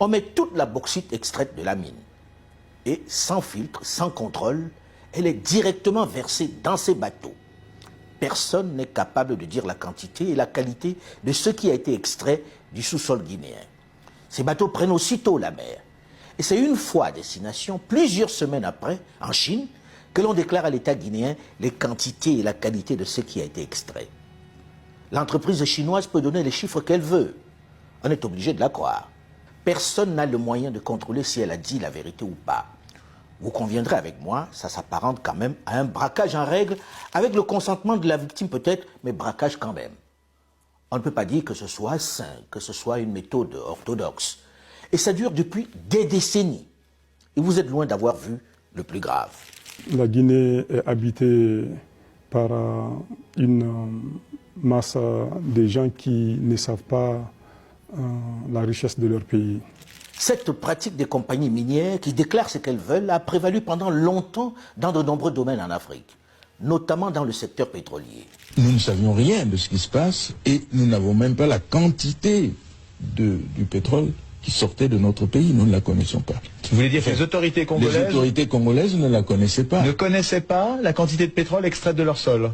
On met toute la bauxite extraite de la mine et sans filtre, sans contrôle, elle est directement versée dans ces bateaux. Personne n'est capable de dire la quantité et la qualité de ce qui a été extrait du sous-sol guinéen. Ces bateaux prennent aussitôt la mer. Et c'est une fois à destination, plusieurs semaines après, en Chine, que l'on déclare à l'État guinéen les quantités et la qualité de ce qui a été extrait. L'entreprise chinoise peut donner les chiffres qu'elle veut. On est obligé de la croire. Personne n'a le moyen de contrôler si elle a dit la vérité ou pas. Vous conviendrez avec moi, ça s'apparente quand même à un braquage en règle, avec le consentement de la victime peut-être, mais braquage quand même. On ne peut pas dire que ce soit sain, que ce soit une méthode orthodoxe. Et ça dure depuis des décennies. Et vous êtes loin d'avoir vu le plus grave. La Guinée est habitée par une masse de gens qui ne savent pas la richesse de leur pays. Cette pratique des compagnies minières qui déclarent ce qu'elles veulent a prévalu pendant longtemps dans de nombreux domaines en Afrique, notamment dans le secteur pétrolier. Nous ne savions rien de ce qui se passe et nous n'avons même pas la quantité du pétrole qui sortait de notre pays. Nous ne la connaissions pas. Vous voulez dire que les autorités congolaises ne la connaissaient pas. Ne connaissaient pas la quantité de pétrole extraite de leur sol?